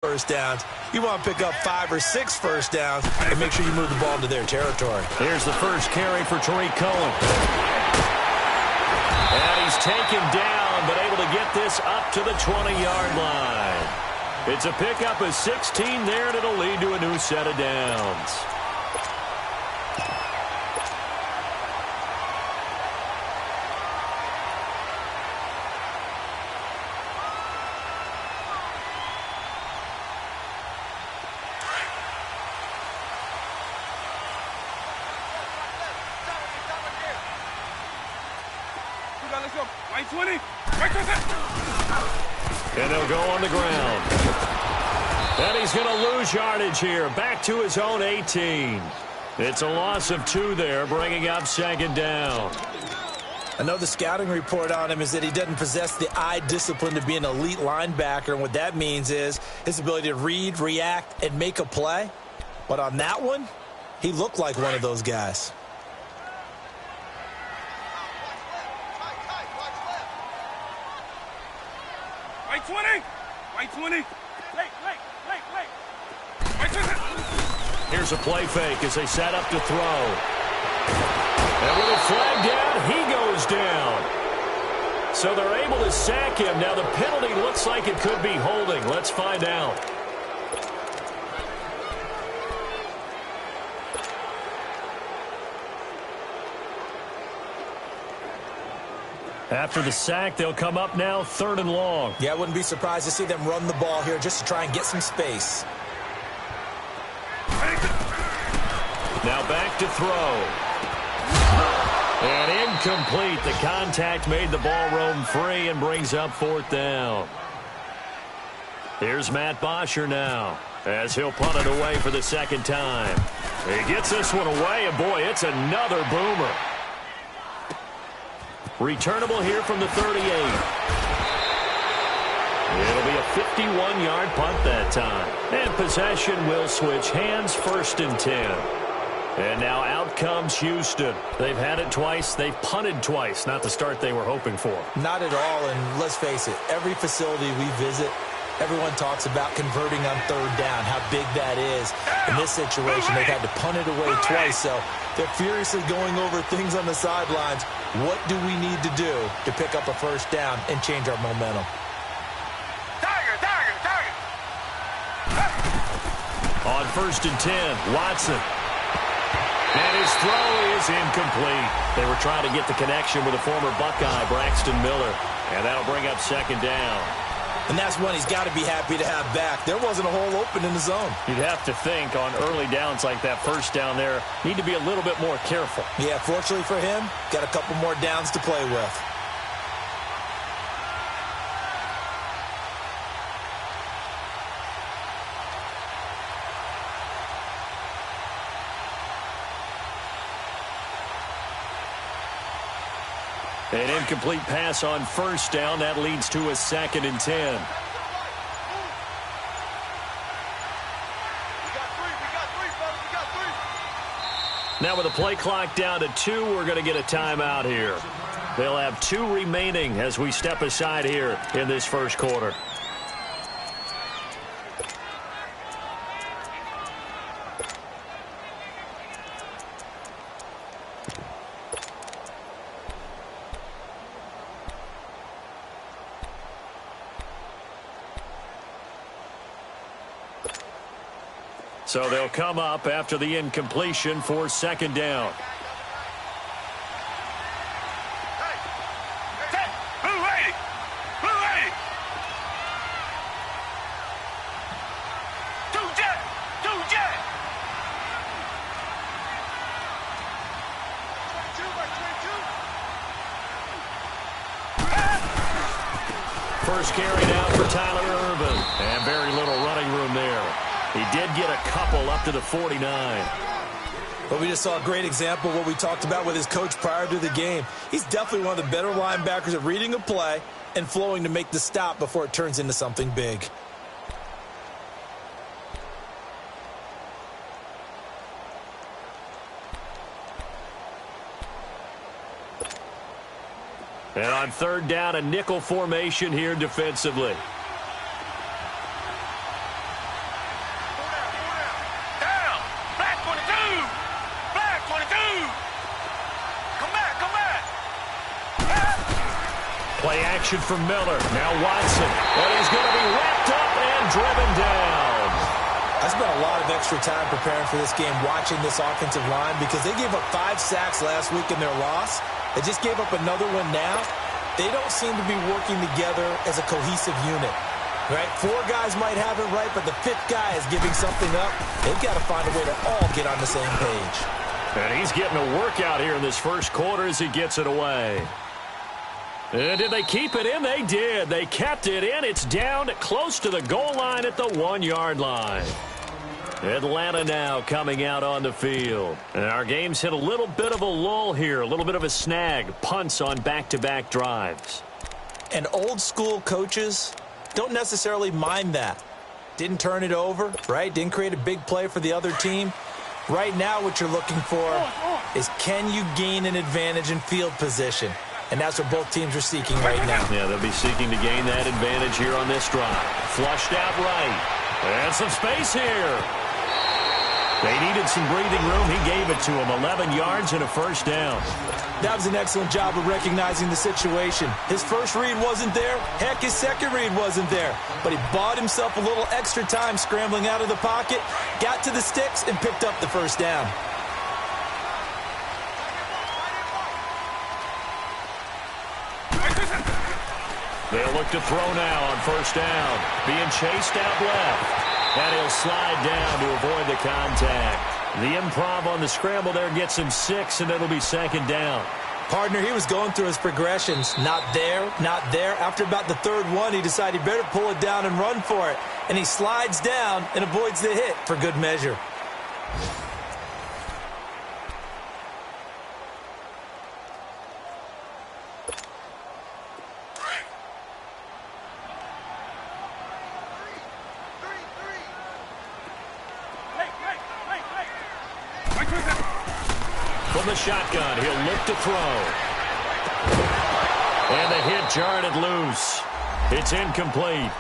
first downs. You want to pick up 5 or 6 first downs and make sure you move the ball into their territory. Here's the first carry for Tariq Cohen. And he's taken down, but able to get this up to the 20-yard line. It's a pickup of 16 there, and it'll lead to a new set of downs. And he'll go on the ground. And he's going to lose yardage here. Back to his own 18. It's a loss of 2 there, bringing up second down. I know the scouting report on him is that he doesn't possess the eye discipline to be an elite linebacker. And what that means is his ability to read, react, and make a play. But on that one, he looked like one of those guys. White 20. White 20. Late. White 20. Here's a play fake as they set up to throw. And with a flag down, he goes down. So they're able to sack him. Now the penalty looks like it could be holding. Let's find out. After the sack, they'll come up now 3rd and long. Yeah, I wouldn't be surprised to see them run the ball here just to try and get some space. Now back to throw. And incomplete. The contact made the ball roam free and brings up 4th down. Here's Matt Bosher now as he'll punt it away for the 2nd time. He gets this one away, and boy, it's another boomer. Returnable here from the 38. It'll be a 51-yard punt that time. And possession will switch hands, 1st and 10. And now out comes Houston. They've had it twice. They've punted twice. Not the start they were hoping for. Not at all, and let's face it, every facility we visit, everyone talks about converting on 3rd down, how big that is. In this situation, they've had to punt it away twice, so they're furiously going over things on the sidelines. What do we need to do to pick up a 1st down and change our momentum? Target. On 1st and 10, Watson. And his throw is incomplete. They were trying to get the connection with a former Buckeye, Braxton Miller. And that'll bring up 2nd down. And that's one he's got to be happy to have back. There wasn't a hole open in the zone. You'd have to think on early downs like that 1st down there, need to be a little bit more careful. Yeah, fortunately for him, got a couple more downs to play with. An incomplete pass on 1st down. That leads to a 2nd and 10. Now with the play clock down to 2, we're going to get a timeout here. They'll have 2 remaining as we step aside here in this 1st quarter. So they'll come up after the incompletion for 2nd down. First carry down for Tyler Irvin. And very little running room there. He did get a couple up to the 49. But we just saw a great example of what we talked about with his coach prior to the game. He's definitely one of the better linebackers at reading a play and flowing to make the stop before it turns into something big. And on 3rd down, a nickel formation here defensively. protection from Miller. Now Watson. And he's going to be wrapped up and driven down. I spent a lot of extra time preparing for this game watching this offensive line because they gave up 5 sacks last week in their loss. They just gave up another one now. They don't seem to be working together as a cohesive unit. Right? 4 guys might have it right, but the 5th guy is giving something up. They've got to find a way to all get on the same page. And he's getting a workout here in this first quarter as he gets it away. And did they keep it in? They did. They kept it in. It's down close to the goal line at the 1-yard line. Atlanta now coming out on the field. And our game's hit a little bit of a lull here, a little bit of a snag. Punts on back-to-back drives. And old-school coaches don't necessarily mind that. Didn't turn it over, right? Didn't create a big play for the other team. Right now what you're looking for is can you gain an advantage in field position? And that's what both teams are seeking right now. Yeah, they'll be seeking to gain that advantage here on this drive. Flushed out right. And some space here. They needed some breathing room. He gave it to them. 11 yards and a first down. That was an excellent job of recognizing the situation. His first read wasn't there. Heck, his second read wasn't there. But he bought himself a little extra time scrambling out of the pocket, got to the sticks, and picked up the first down. They'll look to throw now on first down. Being chased out left. And he'll slide down to avoid the contact. The improv on the scramble there gets him 6, and it'll be second down. Partner, he was going through his progressions. Not there, not there. After about the 3rd one, he decided he better pull it down and run for it. And he slides down and avoids the hit for good measure. From the shotgun, he'll look to throw. And the hit jarred it loose. It's incomplete.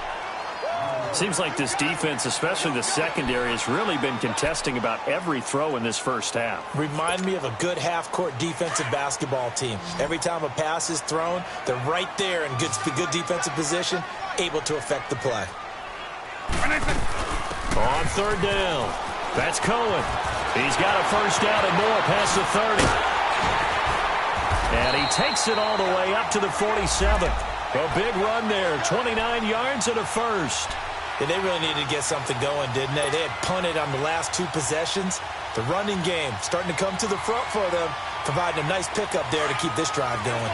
Seems like this defense, especially the secondary, has really been contesting about every throw in this first half. Remind me of a good half-court defensive basketball team. Every time a pass is thrown, they're right there in good defensive position, able to affect the play. On third down, that's Cohen. He's got a first down and more past the 30. And he takes it all the way up to the 47. A big run there, 29 yards and a first. Yeah, they really needed to get something going, didn't they? They had punted on the last 2 possessions. The running game starting to come to the front for them, providing a nice pickup there to keep this drive going.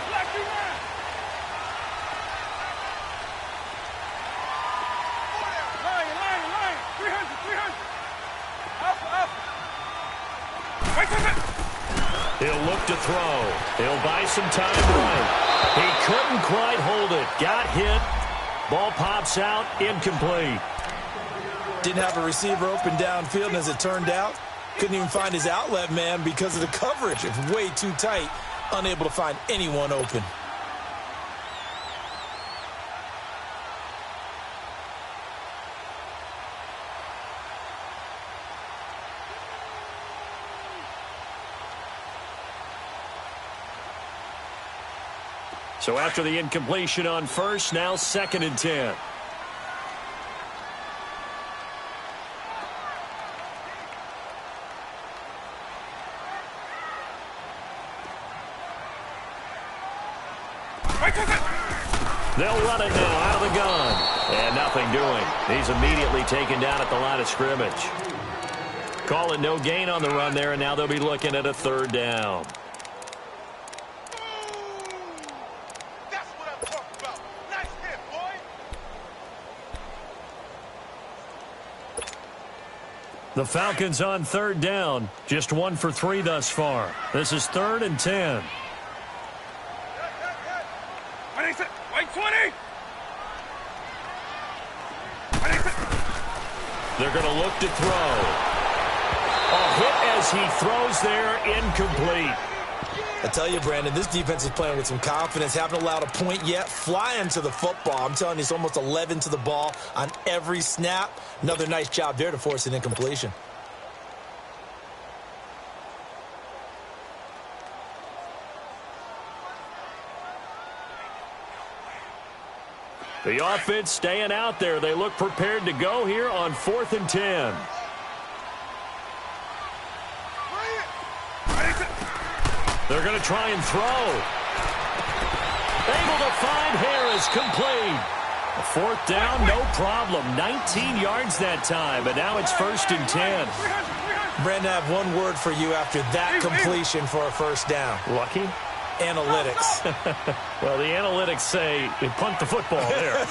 He'll look to throw. He'll buy some time right. He couldn't quite hold it. Got hit. Ball pops out. Incomplete. Didn't have a receiver open downfield, and as it turned out, couldn't even find his outlet man because of the coverage. It's way too tight. Unable to find anyone open. So after the incompletion on first, now 2nd and 10. They'll run it now out of the gun. And nothing doing. He's immediately taken down at the line of scrimmage. Calling no gain on the run there, and now they'll be looking at a 3rd down. The Falcons on 3rd down. Just 1 for 3 thus far. This is 3rd and 10. White 20! They're going to look to throw. A hit as he throws there, incomplete. I tell you, Brandon, this defense is playing with some confidence. Haven't allowed a point yet. Flying to the football. I'm telling you, it's almost 11 to the ball on every snap. Another nice job there to force an incompletion. The offense staying out there. They look prepared to go here on 4th and 10. They're going to try and throw. Able to find Harris, complete. A 4th down, no problem. 19 yards that time, but now it's 1st and 10. Brandon, I have one word for you after that completion for a 1st down. Lucky? Analytics. Well, the analytics say they punt the football there.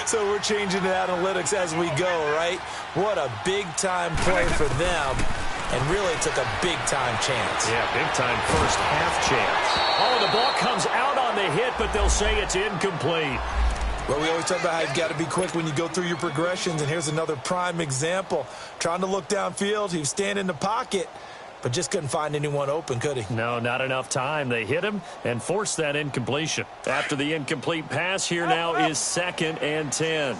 So we're changing to analytics as we go, right? What a big-time play for them, and really took a big-time chance. Yeah, big-time first half chance. Oh, the ball comes out on the hit, but they'll say it's incomplete. Well, we always talk about how you've got to be quick when you go through your progressions, and here's another prime example. Trying to look downfield, he was standing in the pocket, but just couldn't find anyone open, could he? No, not enough time. They hit him and forced that incompletion. After the incomplete pass, here now is 2nd and 10.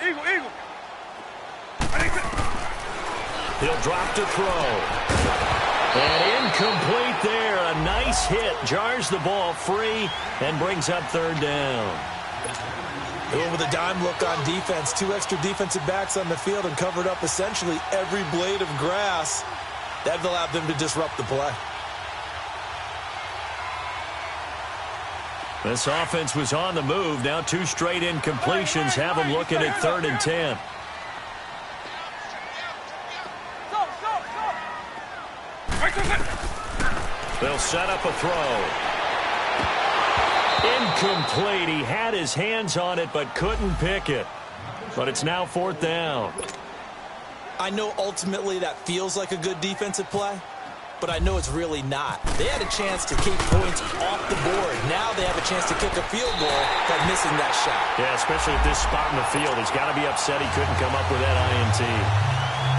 Eagle. He'll drop to throw. And incomplete there. A nice hit. Jars the ball free and brings up 3rd down. They went with a dime look on defense. 2 extra defensive backs on the field and covered up essentially every blade of grass. That allowed them to disrupt the play. This offense was on the move. Now 2 straight incompletions have them looking at 3rd and 10. They'll set up a throw. Incomplete. He had his hands on it but couldn't pick it. But it's now 4th down. I know ultimately that feels like a good defensive play, but I know it's really not. They had a chance to keep points off the board. Now they have a chance to kick a field goal by missing that shot. Yeah, especially at this spot in the field. He's got to be upset he couldn't come up with that INT.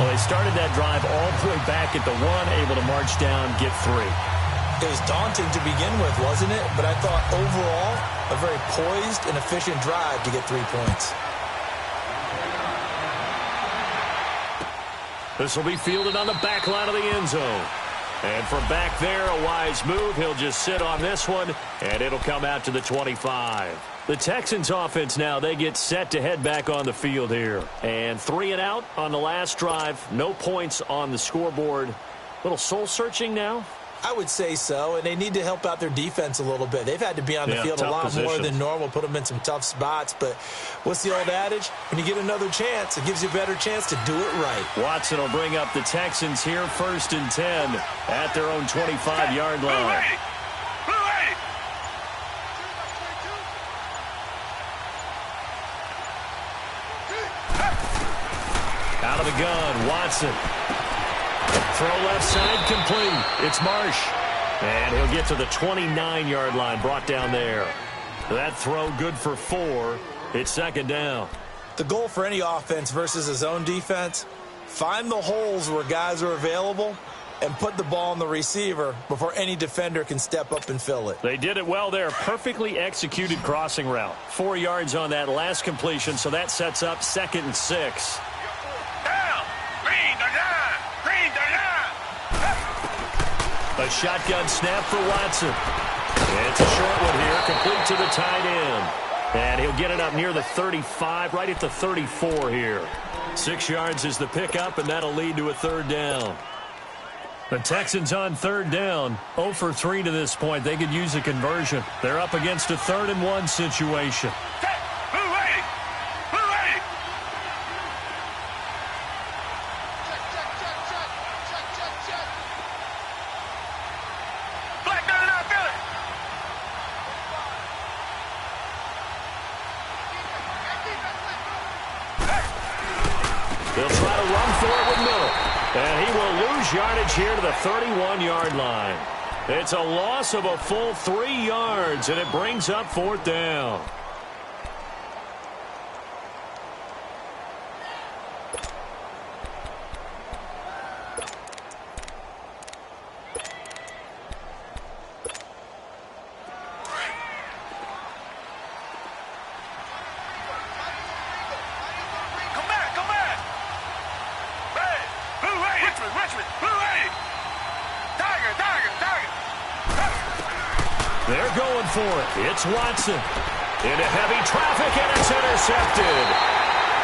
Well, they started that drive all the way back at the 1, able to march down, get 3. It was daunting to begin with, wasn't it? But I thought overall, a very poised and efficient drive to get 3 points. This will be fielded on the back line of the end zone. And from back there, a wise move. He'll just sit on this one, and it'll come out to the 25. The Texans offense now, they get set to head back on the field here. And 3 and out on the last drive. No points on the scoreboard. Little soul-searching now? I would say so, and they need to help out their defense a little bit. They've had to be on the field a lot more than normal, put them in some tough spots. But what's the old adage? When you get another chance, it gives you a better chance to do it right. Watson will bring up the Texans here, 1st and 10 at their own 25-yard line. Out of the gun, Watson. Throw left side, complete. It's Marsh. And he'll get to the 29-yard line, brought down there. That throw good for 4. It's 2nd down. The goal for any offense versus a zone defense, find the holes where guys are available and put the ball on the receiver before any defender can step up and fill it. They did it well there. Perfectly executed crossing route. 4 yards on that last completion, so that sets up 2nd and 6. A shotgun snap for Watson. It's a short one here, complete to the tight end. And he'll get it up near the 35, right at the 34 here. 6 yards is the pickup, and that'll lead to a 3rd down. The Texans on 3rd down, 0 for 3 to this point. They could use a conversion. They're up against a 3rd and 1 situation. They'll try to run for it with Miller. And he will lose yardage here to the 31-yard line. It's a loss of a full 3 yards, and it brings up 4th down. They're going for it. It's Watson. Into heavy traffic, and it's intercepted.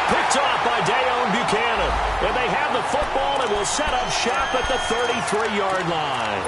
Picked off by Dayon Buchanan. And they have the football and will set up shop at the 33-yard line.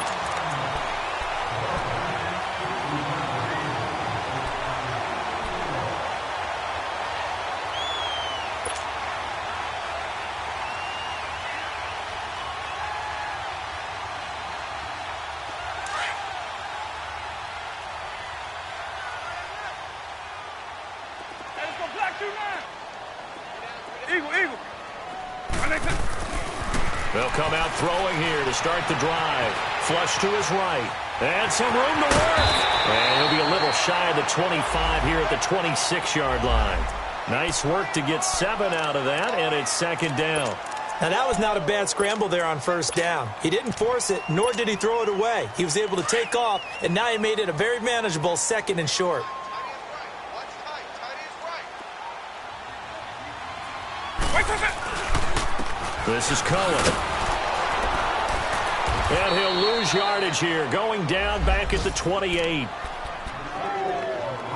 They'll come out throwing here to start the drive. Flush to his right. And some room to work. And he'll be a little shy of the 25 here at the 26-yard line. Nice work to get 7 out of that, and it's second down. Now, that was not a bad scramble there on first down. He didn't force it, nor did he throw it away. He was able to take off, and now he made it a very manageable second and short. This is Cullen. And he'll lose yardage here, going down back at the 28.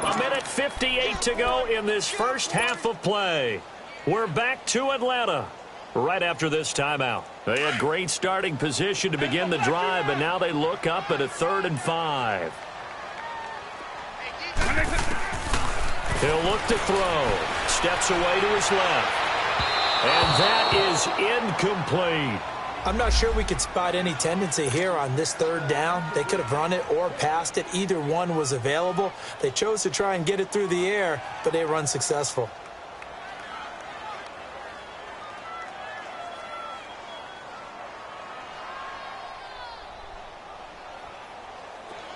A minute 58 to go in this first half of play. We're back to Atlanta right after this timeout. They had great starting position to begin the drive, but now they look up at a 3rd and 5. He'll look to throw. Steps away to his left. And that is incomplete. I'm not sure we could spot any tendency here on this 3rd down. They could have run it or passed it. Either one was available. They chose to try and get it through the air, but they were unsuccessful.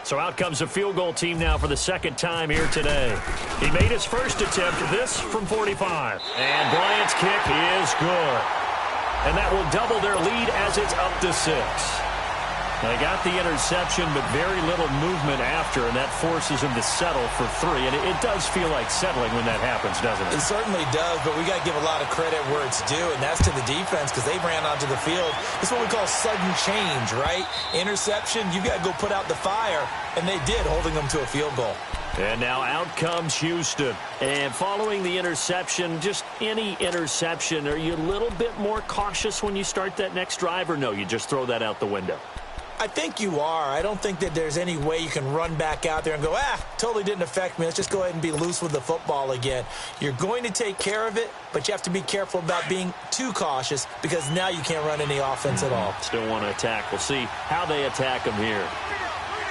So out comes a field goal team now for the second time here today. He made his first attempt, this from 45. And Bryant's kick is good. And that will double their lead as it's up to 6. They got the interception, but very little movement after, and that forces him to settle for 3. And it does feel like settling when that happens, doesn't it? It certainly does, but we got to give a lot of credit where it's due, and that's to the defense because they ran onto the field. It's what we call sudden change, right? Interception, you got to go put out the fire, and they did, holding them to a field goal. And now out comes Houston. And following the interception, just any interception, are you a little bit more cautious when you start that next drive, or no, you just throw that out the window? I think you are. I don't think that there's any way you can run back out there and go, totally didn't affect me. Let's just go ahead and be loose with the football again. You're going to take care of it, but you have to be careful about being too cautious because now you can't run any offense at all. Still want to attack. We'll see how they attack him here.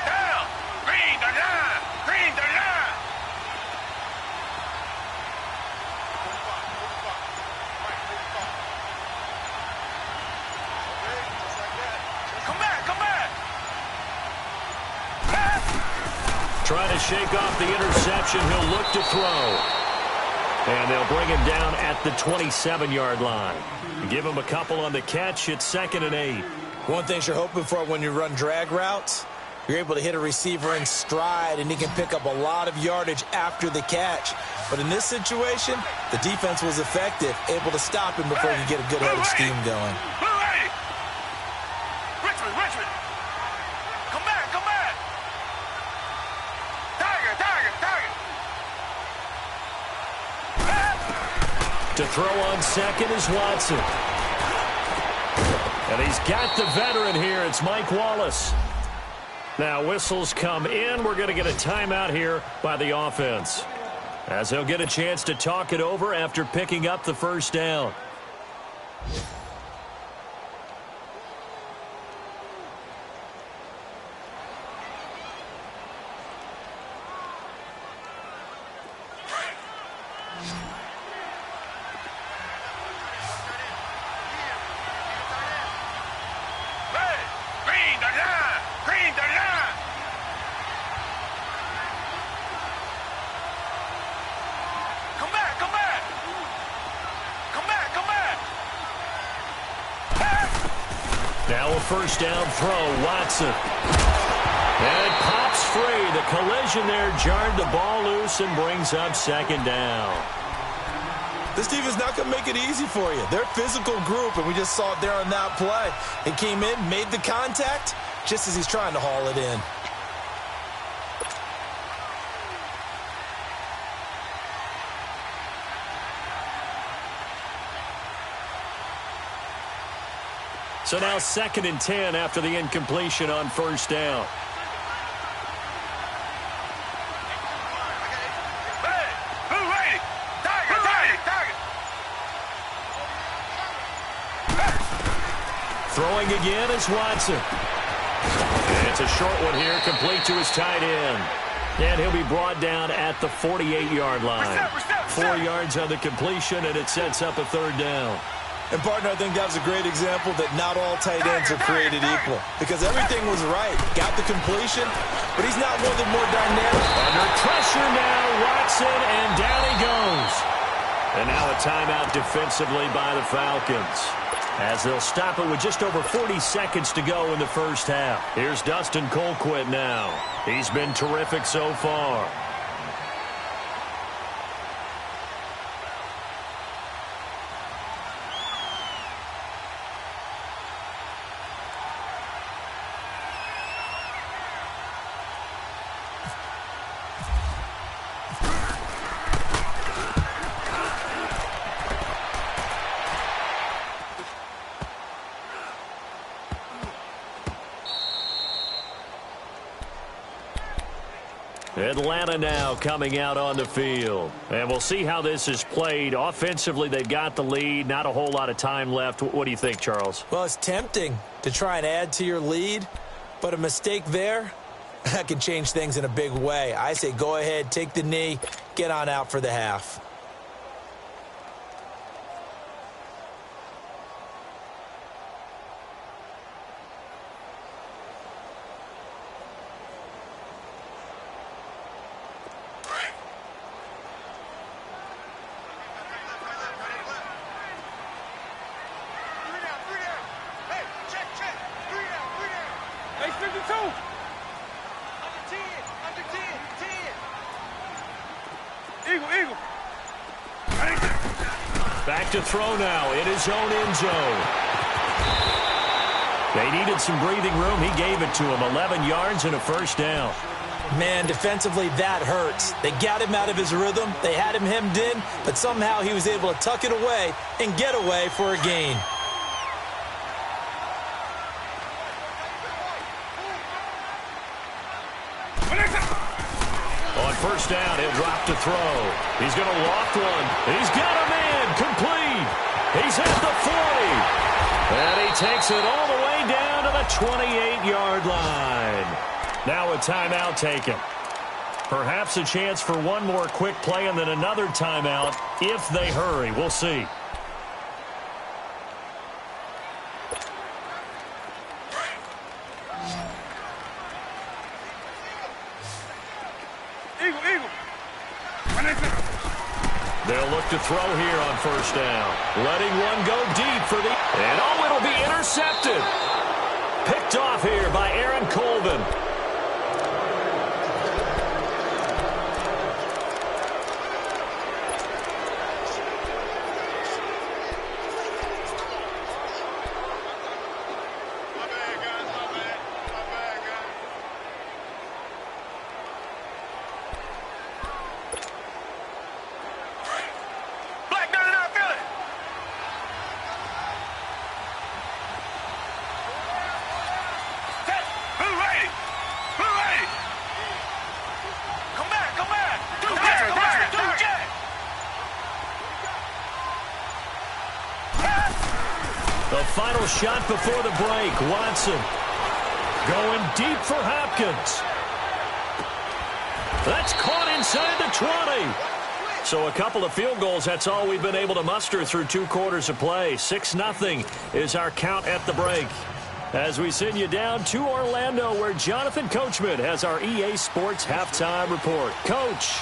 Down! Green the line! Green the line! Come back, come back! Trying to shake off the interception. He'll look to throw. And they'll bring him down at the 27-yard line. Give him a couple on the catch. It's 2nd and 8. One thing you're hoping for when you run drag routes, you're able to hit a receiver in stride, and he can pick up a lot of yardage after the catch. But in this situation, the defense was effective, able to stop him before he could get a good head of steam going. Richmond! Come back, come back! Tiger! To throw on second is Watson. And he's got the veteran here. It's Mike Wallace. Now whistles come in. We're going to get a timeout here by the offense, as they'll get a chance to talk it over after picking up the first down. Green the line! Come back! Now a first down throw, Watson. And it pops free. The collision there jarred the ball loose and brings up second down. This defense not going to make it easy for you. They're a physical group, and we just saw it there on that play. He came in, made the contact, just as he's trying to haul it in. So now 2nd and 10 after the incompletion on first down. Throwing again is Watson. And it's a short one here, complete to his tight end. And he'll be brought down at the 48-yard line. 4 yards on the completion, and it sets up a 3rd down. And, partner, I think that was a great example that not all tight ends are created equal. Because everything was right. Got the completion, but he's not one of the more dynamic. Under pressure now, Watson, and down he goes. And now a timeout defensively by the Falcons, as they'll stop it with just over 40 seconds to go in the first half. Here's Dustin Colquitt now. He's been terrific so far. Atlanta now coming out on the field. And we'll see how this is played. Offensively, they've got the lead. Not a whole lot of time left. What do you think, Charles? Well, it's tempting to try and add to your lead, but a mistake there, that can change things in a big way. I say go ahead, take the knee, get on out for the half. Back to throw now in his own end zone. They needed some breathing room. He gave it to him. 11 yards and a first down. Man, defensively, that hurts. They got him out of his rhythm. They had him hemmed in, but somehow he was able to tuck it away and get away for a gain. On first down, he'll drop to throw. He's going to loft one. He's got him in. Complete. He's at the 40. And he takes it all the way down to the 28-yard line. Now a timeout taken. Perhaps a chance for one more quick play and then another timeout if they hurry. We'll see. They'll look to throw here on first down. Letting one go deep for the... And oh, it'll be intercepted. Picked off here by Aaron Colvin. The final shot before the break. Watson going deep for Hopkins. That's caught inside the 20. So a couple of field goals, that's all we've been able to muster through 2 quarters of play. 6-0 is our count at the break. As we send you down to Orlando, where Jonathan Coachman has our EA Sports halftime report. Coach.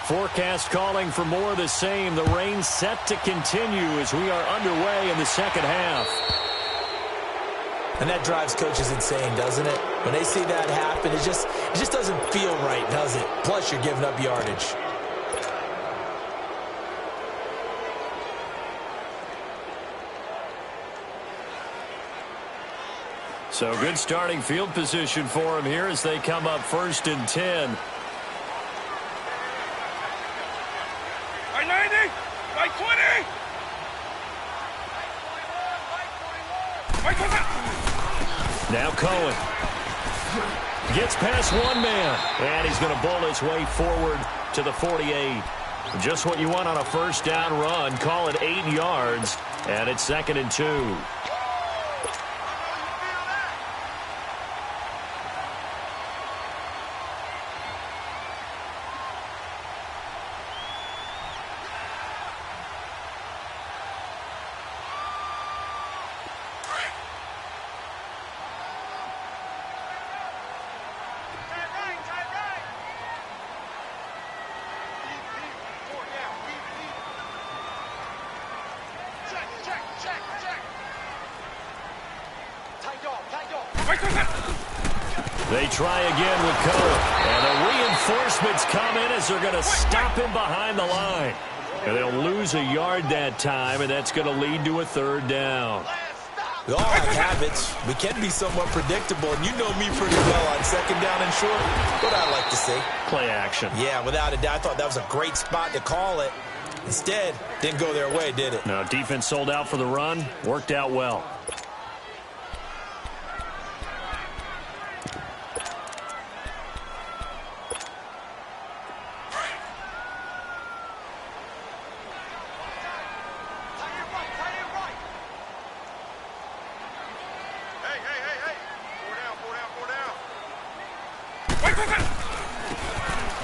Forecast calling for more of the same. The rain set to continue as we are underway in the second half. And that drives coaches insane, doesn't it? When they see that happen, it just doesn't feel right, does it? Plus, you're giving up yardage. So good starting field position for him here as they come up 1st and 10. Right 90, right 20. Right 20. Now Cohen gets past one man, and he's going to bowl his way forward to the 48. Just what you want on a first down run. Call it 8 yards, and it's 2nd and 2. They try again with Cohen. And the reinforcements come in as they're going to stop him behind the line. And they'll lose a yard that time, and that's going to lead to a 3rd down. We all have habits. We can be somewhat predictable, and you know me pretty well on 2nd down and short. What I like to see. Play action. Yeah, without a doubt. I thought that was a great spot to call it. Instead, didn't go their way, did it? No, defense sold out for the run. Worked out well.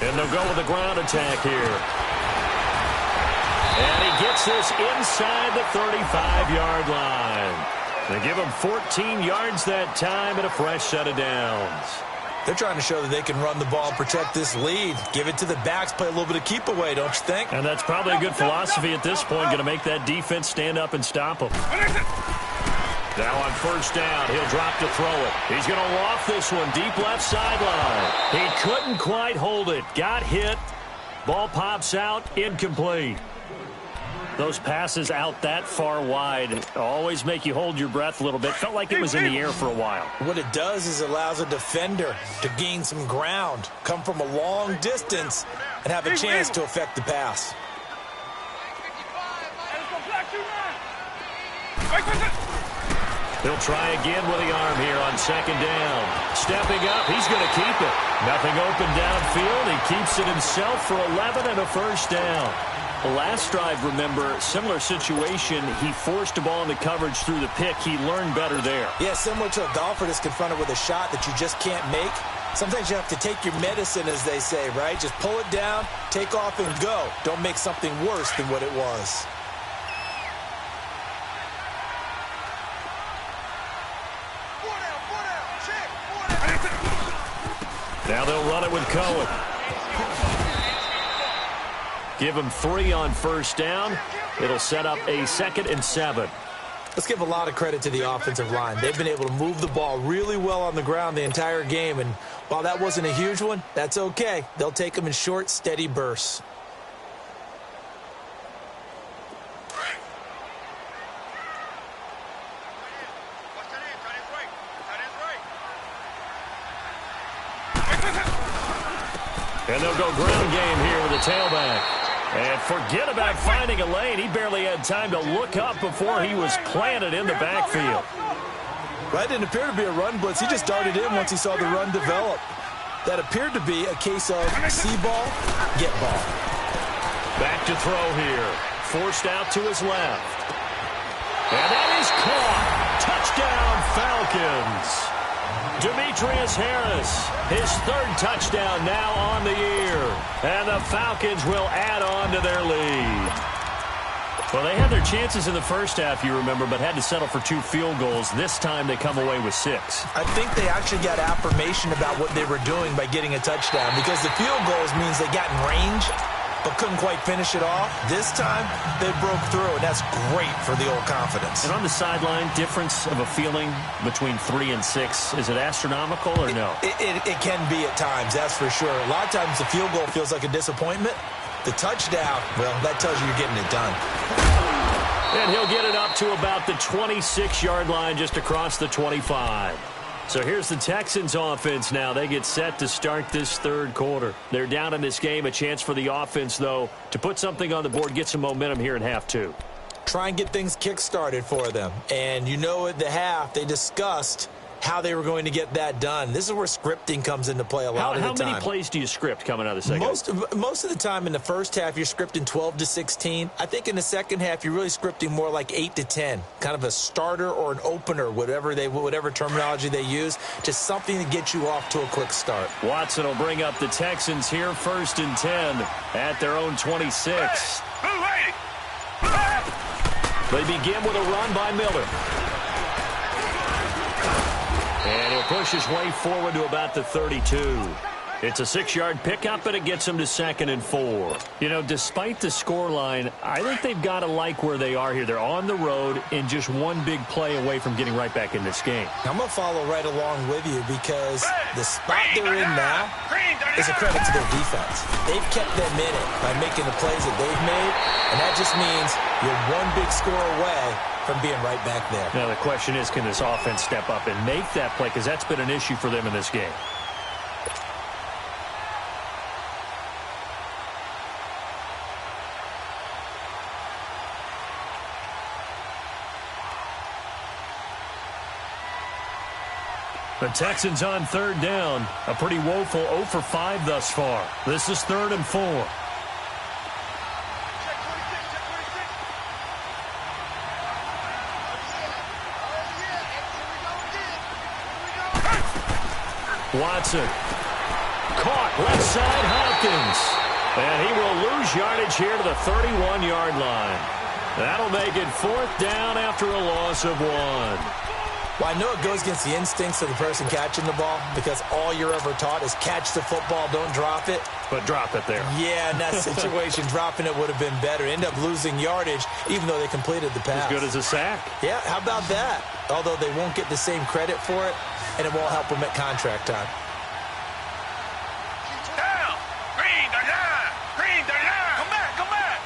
And they'll go with a ground attack here. And he gets this inside the 35-yard line. They give him 14 yards that time and a fresh set of downs. They're trying to show that they can run the ball and protect this lead. Give it to the backs, play a little bit of keep away, don't you think? And that's probably a good philosophy at this point, going to make that defense stand up and stop them. Now on 1st down, he'll drop to throw it. He's going to loft this one deep left sideline. He couldn't quite hold it. Got hit. Ball pops out. Incomplete. Those passes out that far wide always make you hold your breath a little bit. Felt like it was in the air for a while. What it does is it allows a defender to gain some ground, come from a long distance, and have a chance to affect the pass. He'll try again with the arm here on 2nd down. Stepping up, he's going to keep it. Nothing open downfield. He keeps it himself for 11 and a 1st down. The last drive, remember, similar situation. He forced a ball into coverage through the pick. He learned better there. Yeah, similar to a golfer that's confronted with a shot that you just can't make. Sometimes you have to take your medicine, as they say, right? Just pull it down, take off, and go. Don't make something worse than what it was. Now they'll run it with Cohen. Give him 3 on 1st down. It'll set up a 2nd and 7. Let's give a lot of credit to the offensive line. They've been able to move the ball really well on the ground the entire game. And while that wasn't a huge one, that's okay. They'll take them in short, steady bursts. And they'll go ground game here with a tailback. And forget about finding a lane. He barely had time to look up before he was planted in the backfield. That didn't appear to be a run blitz. He just darted in once he saw the run develop. That appeared to be a case of see ball, get ball. Back to throw here. Forced out to his left. And that is caught. Touchdown, Falcons. Demetrius Harris, his 3rd touchdown now on the year. And the Falcons will add on to their lead. Well, they had their chances in the first half, you remember, but had to settle for 2 field goals. This time they come away with 6. I think they actually got affirmation about what they were doing by getting a touchdown, because the field goals means they got in range but couldn't quite finish it off. This time, they broke through, and that's great for the old confidence. And on the sideline, difference of a feeling between 3 and 6, is it astronomical or no? It can be at times, that's for sure. A lot of times the field goal feels like a disappointment. The touchdown, well, that tells you you're getting it done. And he'll get it up to about the 26-yard line just across the 25. So here's the Texans offense now. They get set to start this third quarter. They're down in this game. A chance for the offense, though, to put something on the board, get some momentum here in half two. Try and get things kick-started for them. And you know at the half, they discussed how they were going to get that done. This is where scripting comes into play a lot of the time. How many plays do you script coming out of the second? Most of the time in the first half, you're scripting 12 to 16. I think in the second half, you're really scripting more like 8 to 10, kind of a starter or an opener, whatever terminology they use, just something to get you off to a quick start. Watson will bring up the Texans here, 1st and 10 at their own 26. They begin with a run by Miller. And he'll push his way forward to about the 32. It's a 6-yard pickup, and it gets him to 2nd and 4. You know, despite the scoreline, I think they've got to like where they are here. They're on the road and just one big play away from getting right back in this game. I'm going to follow right along with you because the spot they're in now is a credit to their defense. They've kept them in it by making the plays that they've made, and that just means you're one big score away from being right back there. Now, the question is, can this offense step up and make that play? Because that's been an issue for them in this game. The Texans on 3rd down. A pretty woeful 0 for 5 thus far. This is 3rd and 4. Watson. Caught left side Hopkins. And he will lose yardage here to the 31-yard line. That'll make it 4th down after a loss of 1. Well, I know it goes against the instincts of the person catching the ball because all you're ever taught is catch the football, don't drop it. But drop it there. Yeah, in that situation, dropping it would have been better. End up losing yardage even though they completed the pass. As good as a sack. Yeah, how about that? Although they won't get the same credit for it, and it won't help them at contract time. Down! Green, they're down! Green, they're down! Come back, come back!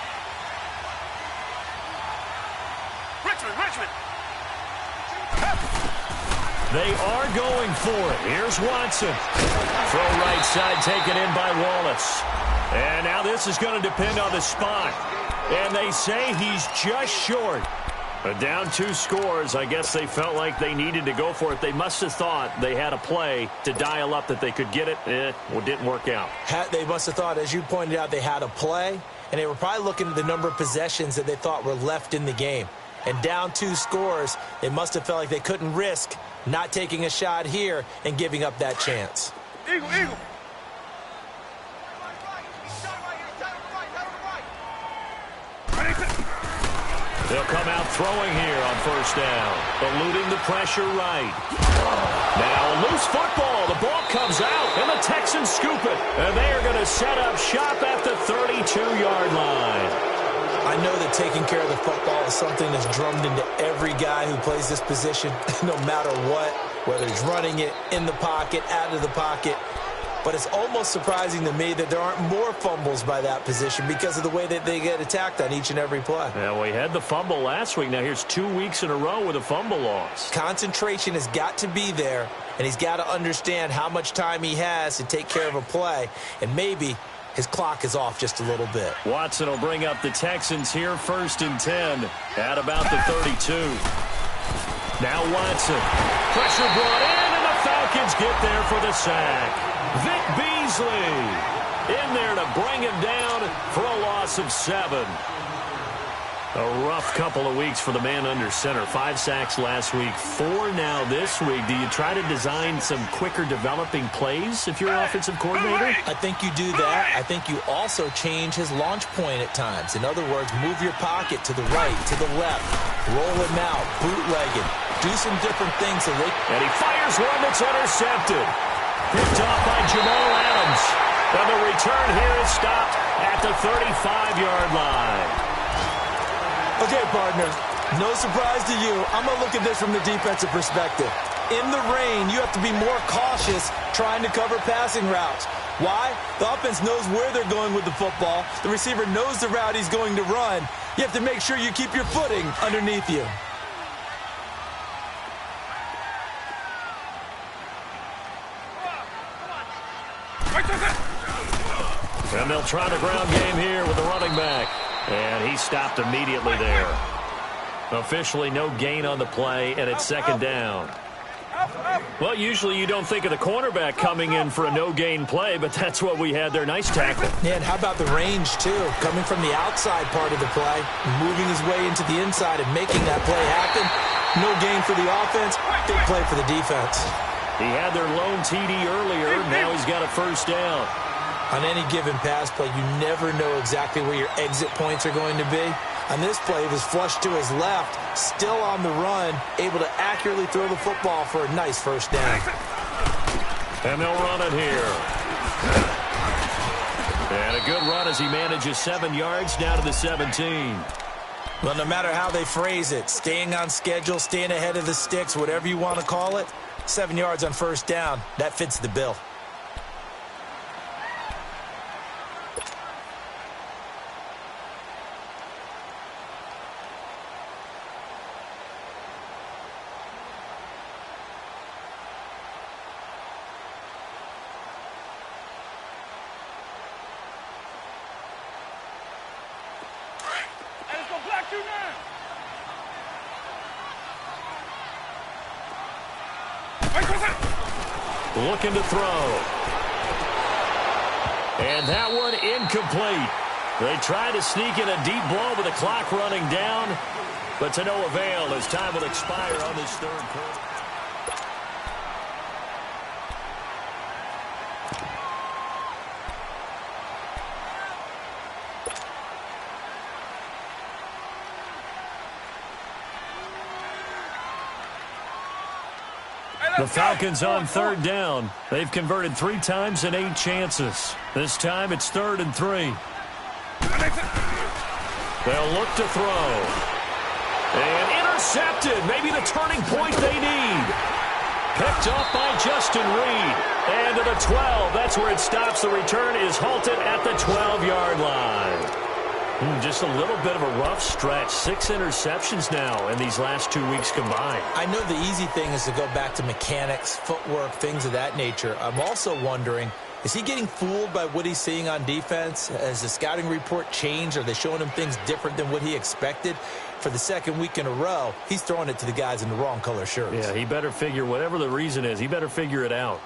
Richmond! They are going for it. Here's Watson. Throw right side taken in by Wallace. And now this is going to depend on the spot. And they say he's just short. But down 2 scores, I guess they felt like they needed to go for it. They must have thought they had a play to dial up that they could get it. It didn't work out. They must have thought, as you pointed out, they had a play. And they were probably looking at the number of possessions that they thought were left in the game. And down 2 scores, they must have felt like they couldn't risk not taking a shot here and giving up that chance. Eagle! They'll come out throwing here on 1st down. Eluding the pressure right. Now a loose football. The ball comes out, and the Texans scoop it. And they are going to set up shop at the 32-yard line. I know that taking care of the football is something that's drummed into every guy who plays this position, no matter what, whether he's running it, in the pocket, out of the pocket. But it's almost surprising to me that there aren't more fumbles by that position because of the way that they get attacked on each and every play. Yeah, we had the fumble last week. Now here's 2 weeks in a row with a fumble loss. Concentration has got to be there, and he's got to understand how much time he has to take care of a play, and maybe his clock is off just a little bit. Watson will bring up the Texans here, 1st and 10 at about the 32. Now Watson. Pressure brought in, and the Falcons get there for the sack. Vic Beasley in there to bring him down for a loss of 7. A rough couple of weeks for the man under center. 5 sacks last week, 4 now this week. Do you try to design some quicker developing plays if you're an offensive coordinator? I think you do that. I think you also change his launch point at times. In other words, move your pocket to the right, to the left, roll him out, bootleg him, do some different things. And he fires one that's intercepted. Picked off by Jamal Adams. And the return here is stopped at the 35-yard line. Okay, partner, no surprise to you. I'm going to look at this from the defensive perspective. In the rain, you have to be more cautious trying to cover passing routes. Why? The offense knows where they're going with the football. The receiver knows the route he's going to run. You have to make sure you keep your footing underneath you. And they'll try the ground game here with the running back. And he stopped immediately there. Officially no gain on the play, and it's second down. Well, usually you don't think of the cornerback coming in for a no-gain play, but that's what we had there. Nice tackle. Yeah, and how about the range, too? Coming from the outside part of the play, moving his way into the inside and making that play happen. No gain for the offense, big play for the defense. He had their lone TD earlier. Now he's got a first down. On any given pass play, you never know exactly where your exit points are going to be. On this play, he was flushed to his left, still on the run, able to accurately throw the football for a nice first down. And they'll run it here. And a good run as he manages 7 yards down to the 17. Well, no matter how they phrase it, staying on schedule, staying ahead of the sticks, whatever you want to call it, 7 yards on first down, that fits the bill. Looking to throw. And that one incomplete. They try to sneak in a deep blow with the clock running down, but to no avail as time will expire on this third quarter. The Falcons on third down. They've converted 3 times in 8 chances. This time it's 3rd and 3. They'll look to throw. And intercepted. Maybe the turning point they need. Picked off by Justin Reed. And to the 12. That's where it stops. The return is halted at the 12-yard line. Just a little bit of a rough stretch. 6 interceptions now in these last 2 weeks combined. I know the easy thing is to go back to mechanics, footwork, things of that nature. I'm also wondering, is he getting fooled by what he's seeing on defense? Has the scouting report changed? Are they showing him things different than what he expected? For the second week in a row, he's throwing it to the guys in the wrong color shirts. Yeah, he better figure, whatever the reason is, he better figure it out.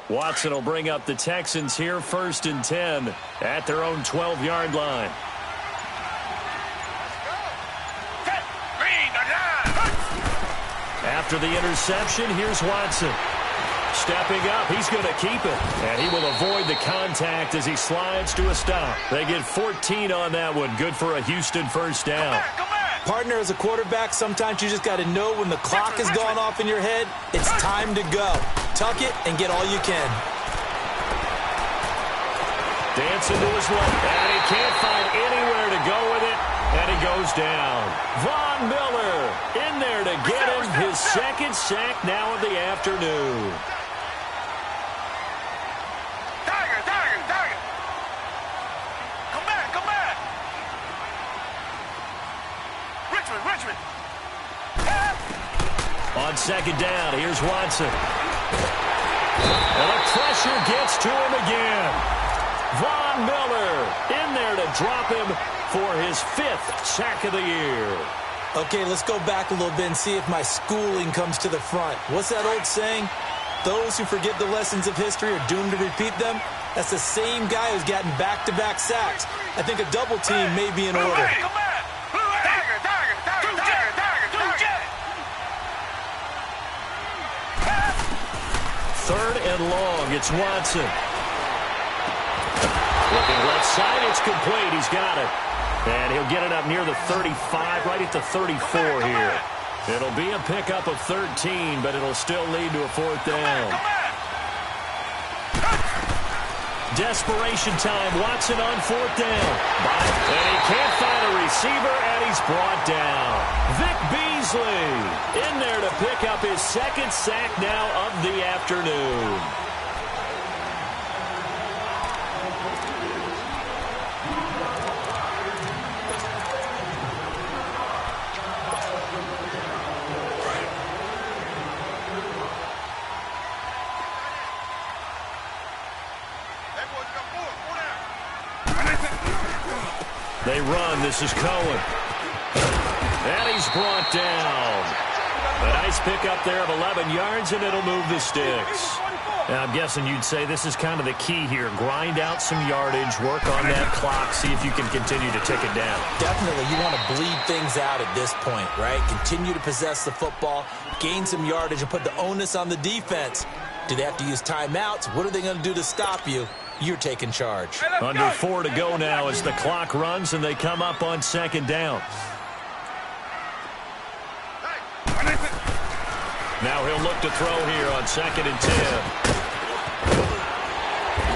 Watson will bring up the Texans here, 1st and 10 at their own 12-yard line. After the interception, here's Watson. Stepping up, he's going to keep it. And he will avoid the contact as he slides to a stop. They get 14 on that one. Good for a Houston first down. Partner, as a quarterback, sometimes you just got to know when the clock has gone off in your head, it's time to go. Tuck it and get all you can. Dancing to his left, and he can't find anywhere to go with it, and he goes down. Von Miller in there to get him, his second sack now of the afternoon. Tiger. Come back. Richmond. On second down, here's Watson. And the pressure gets to him again. Von Miller in there to drop him for his 5th sack of the year. Okay, let's go back a little bit and see if my schooling comes to the front. What's that old saying? Those who forget the lessons of history are doomed to repeat them. That's the same guy who's gotten back-to-back sacks. I think a double team may be in order. Third and long, it's Watson. Looking left side, it's complete. He's got it. And he'll get it up near the 35, right at the 34 here. It'll be a pickup of 13, but it'll still lead to a 4th down. Desperation time. Watson on 4th down. And he can't find a receiver, and he's brought down. Vic Beasley in there to pick up his 2nd sack now of the afternoon. They run. This is Cohen. And he's brought down. A nice pickup there of 11 yards, and it'll move the sticks. Now, I'm guessing you'd say this is kind of the key here. Grind out some yardage, work on that clock, see if you can continue to tick it down. Definitely, you want to bleed things out at this point, right? Continue to possess the football, gain some yardage, and put the onus on the defense. Do they have to use timeouts? What are they going to do to stop you? You're taking charge. Under 4 to go now as the clock runs, and they come up on second down. Now he'll look to throw here on 2nd and 10.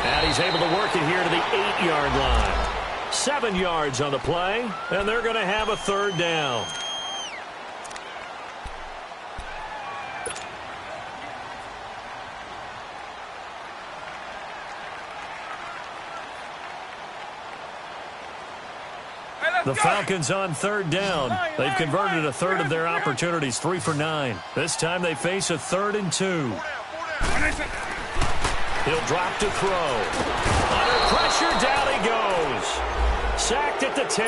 And he's able to work it here to the 8-yard line. 7 yards on the play, and they're going to have a 3rd down. The Falcons on 3rd down. They've converted a third of their opportunities, 3 for 9. This time they face a 3rd and 2. He'll drop to throw. Under pressure, down he goes. Sacked at the 10.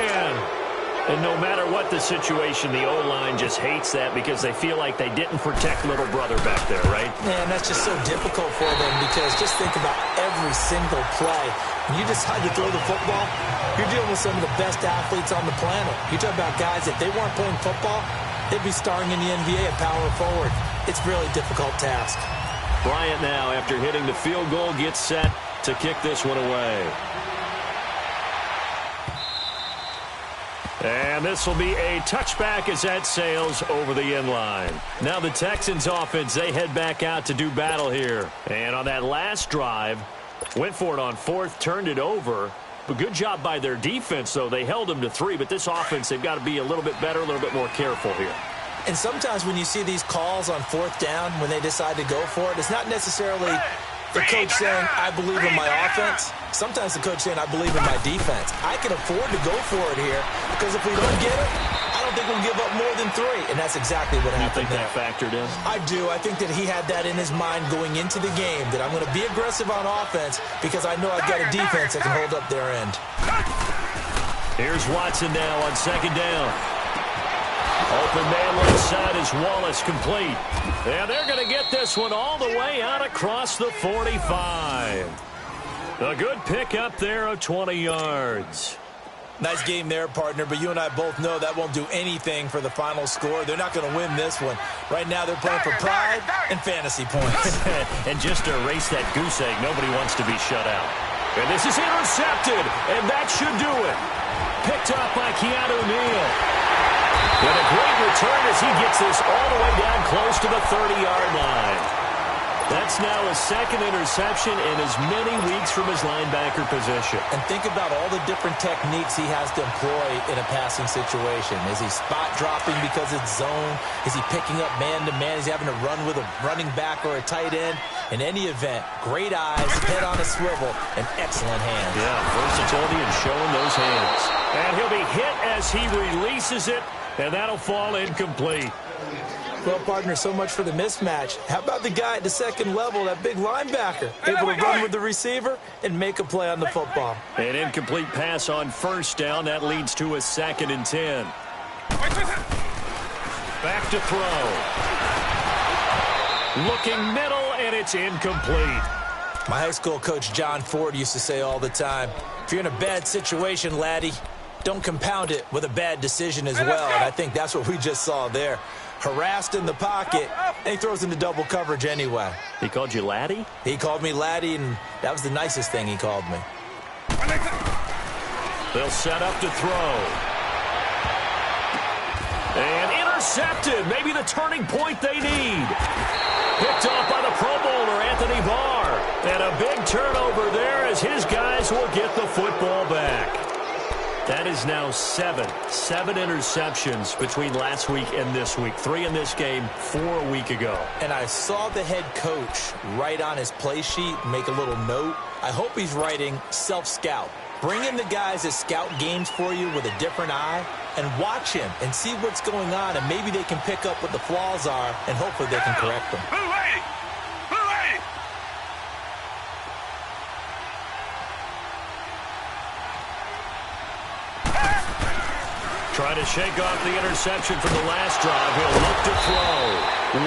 And no matter what the situation, the O-line just hates that because they feel like they didn't protect little brother back there, right? Man, that's just so difficult for them because just think about every single play. When you decide to throw the football, you're dealing with some of the best athletes on the planet. You talk about guys, if they weren't playing football, they'd be starring in the NBA at power forward. It's a really difficult task. Bryant now, after hitting the field goal, gets set to kick this one away. And this will be a touchback as that sails over the end line. Now the Texans offense, they head back out to do battle here. And on that last drive, went for it on 4th, turned it over. But good job by their defense, though. They held them to 3, but this offense, they've got to be a little bit better, a little bit more careful here. And sometimes when you see these calls on 4th down, when they decide to go for it, it's not necessarily the coach saying, I believe in my offense. Sometimes the coach saying, I believe in my defense. I can afford to go for it here because if we don't get it, I don't think we'll give up more than 3. And that's exactly what happened there. You think that factored in? I do. I think that he had that in his mind going into the game, that I'm going to be aggressive on offense because I know I've got a defense that can hold up their end. Here's Watson now on 2nd down. Open man left side is Wallace, complete. And they're going to get this one all the way out across the 45. A good pickup there of 20 yards. Nice game there, partner, but you and I both know that won't do anything for the final score. They're not going to win this one. Right now they're playing for pride and fantasy points. And just to erase that goose egg, nobody wants to be shut out. And this is intercepted, and that should do it. Picked up by Keanu Neal. And a great return as he gets this all the way down close to the 30-yard line. That's now his 2nd interception in as many weeks from his linebacker position. And think about all the different techniques he has to employ in a passing situation. Is he spot dropping because it's zone? Is he picking up man-to-man? Is he having to run with a running back or a tight end? In any event, great eyes, head on a swivel, and excellent hands. Yeah, versatility and showing those hands. And he'll be hit as he releases it, and that'll fall incomplete. Well, partner, so much for the mismatch. How about the guy at the 2nd level, that big linebacker, able to run with the receiver and make a play on the football? An incomplete pass on 1st down. That leads to a 2nd and 10. Back to throw. Looking middle, and it's incomplete. My high school coach, John Ford, used to say all the time, if you're in a bad situation, laddie, don't compound it with a bad decision as well. And I think that's what we just saw there. Harassed in the pocket, and he throws into double coverage anyway. He called you laddie? He called me laddie, and that was the nicest thing he called me. They'll set up to throw. And intercepted. Maybe the turning point they need. Picked off by the Pro Bowler, Anthony Barr. And a big turnover there as his guys will get the football back. That is now 7 interceptions between last week and this week. 3 in this game, 4 a week ago. And I saw the head coach write on his play sheet, make a little note. I hope he's writing self-scout. Bring in the guys that scout games for you with a different eye and watch him and see what's going on, and maybe they can pick up what the flaws are, and hopefully they can correct them. Trying to shake off the interception from the last drive. He'll look to throw.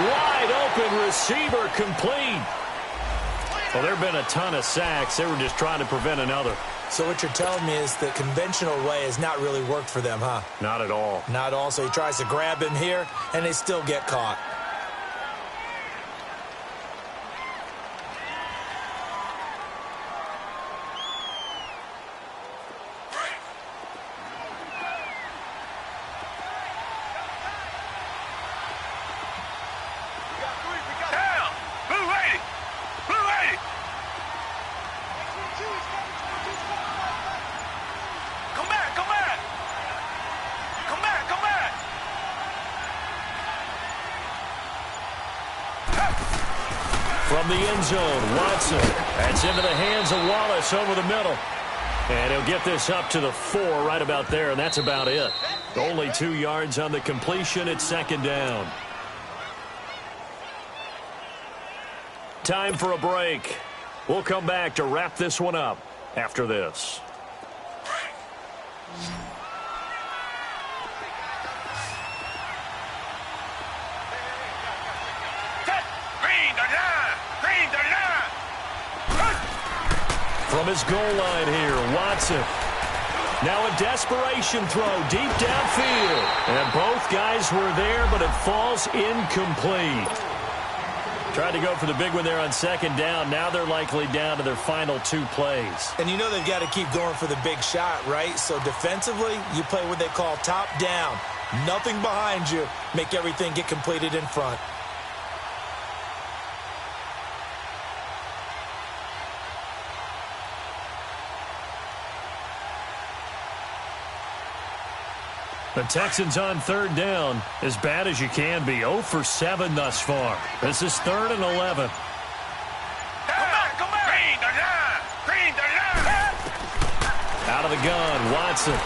Wide open receiver complete. Well, there have been a ton of sacks. They were just trying to prevent another. So what you're telling me is the conventional way has not really worked for them, huh? Not at all. Not at all. So he tries to grab him here, and they still get caught. From the end zone, Watson. That's into the hands of Wallace over the middle. And he'll get this up to the 4 right about there, and that's about it. Only 2 yards on the completion. It's second down. Time for a break. We'll come back to wrap this one up after this. From his goal line here, Watson. Now a desperation throw deep downfield. And both guys were there, but it falls incomplete. Tried to go for the big one there on second down. Now they're likely down to their final 2 plays. And you know they've got to keep going for the big shot, right? So defensively, you play what they call top down. Nothing behind you. Make everything get completed in front. The Texans on third down, as bad as you can be. 0 for 7 thus far. This is 3rd and 11. Out of the gun, Watson.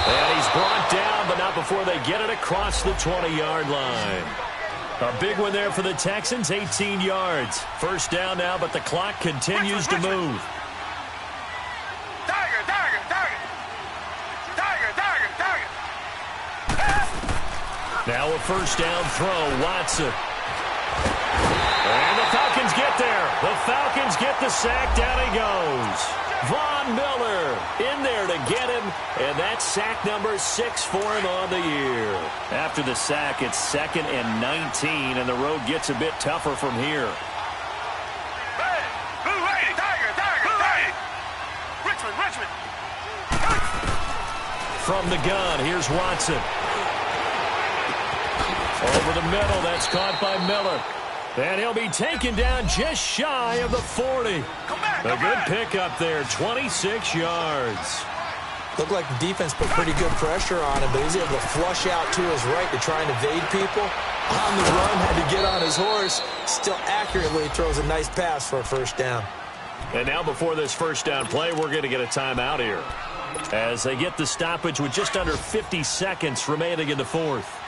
And he's brought down, but not before they get it across the 20-yard line. A big one there for the Texans, 18 yards. First down now, but the clock continues to move. Now a first down throw, Watson. And the Falcons get there. The Falcons get the sack. Down he goes. Von Miller in there to get him. And that's sack number 6 for him on the year. After the sack, it's 2nd and 19, and the road gets a bit tougher from here. From the gun, here's Watson. Over the middle, that's caught by Miller. And he'll be taken down just shy of the 40. A good pickup there, 26 yards. Looked like the defense put pretty good pressure on him, but he's able to flush out to his right to try and evade people. On the run, had to get on his horse. Still accurately throws a nice pass for a first down. And now before this first down play, we're going to get a timeout here, as they get the stoppage with just under 50 seconds remaining in the 4th.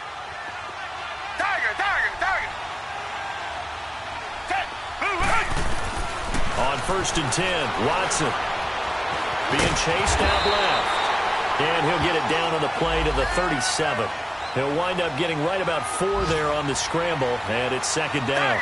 On 1st and 10, Watson being chased out left. And he'll get it down on the play to the 37. He'll wind up getting right about 4 there on the scramble, and it's second down.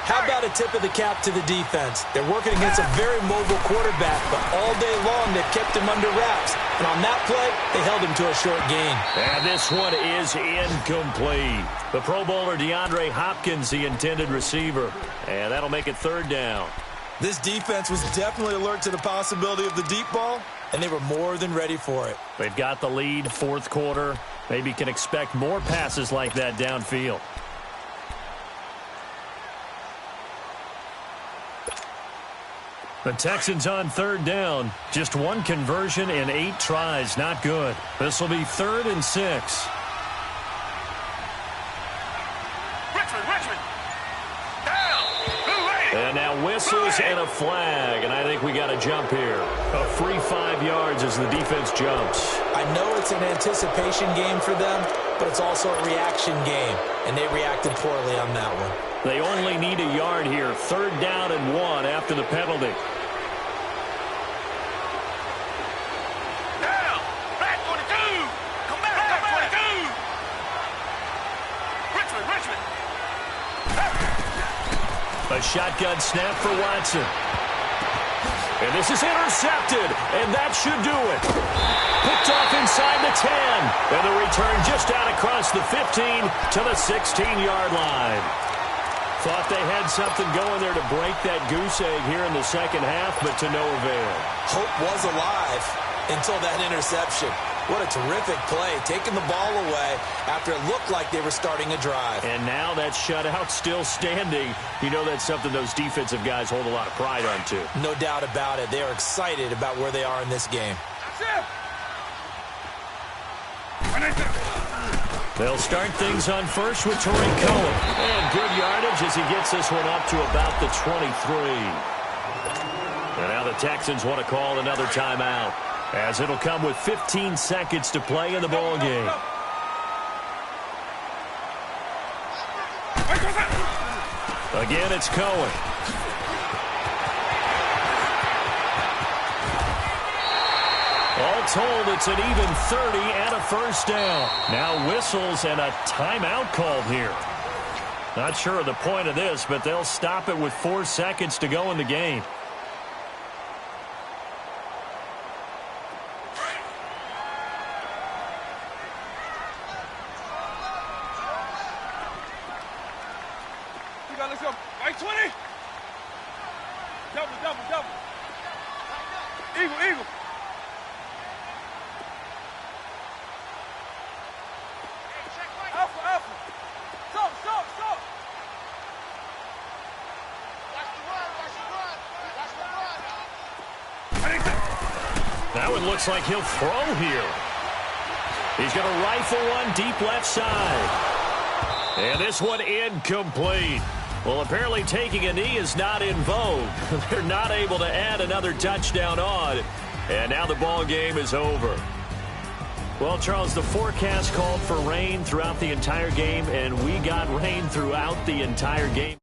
How about a tip of the cap to the defense? They're working against a very mobile quarterback, but all day long they've kept him under wraps. And on that play, they held him to a short gain. And this one is incomplete. The Pro Bowler DeAndre Hopkins, the intended receiver. And that'll make it third down. This defense was definitely alert to the possibility of the deep ball, and they were more than ready for it. They've got the lead, 4th quarter. Maybe can expect more passes like that downfield. The Texans on third down. Just 1 conversion in 8 tries. Not good. This will be 3rd and 6. And now whistles and a flag, and I think we got a jump here. A free 5 yards as the defense jumps. I know it's an anticipation game for them, but it's also a reaction game, and they reacted poorly on that one. They only need a yard here. 3rd down and 1 after the penalty. A shotgun snap for Watson. And this is intercepted, and that should do it. Picked off inside the 10. And the return just out across the 15 to the 16-yard line. Thought they had something going there to break that goose egg here in the second half, but to no avail. Hope was alive until that interception. What a terrific play, taking the ball away after it looked like they were starting a drive. And now that shutout still standing. You know that's something those defensive guys hold a lot of pride on, too. No doubt about it. They are excited about where they are in this game. They'll start things on first with Tariq Cohen. And good yardage as he gets this one up to about the 23. And now the Texans want to call another timeout, as it'll come with 15 seconds to play in the ball game. Again, it's Cohen. All told, it's an even 30 and a first down. Now whistles and a timeout called here. Not sure of the point of this, but they'll stop it with 4 seconds to go in the game. Let's go. Right 20. Double. Eagle. Alpha. Stop. That one looks like he'll throw here. He's going to rifle one deep left side. And this one incomplete. Well, apparently taking a knee is not in vogue. They're not able to add another touchdown on. And now the ball game is over. Well, Charles, the forecast called for rain throughout the entire game, and we got rain throughout the entire game.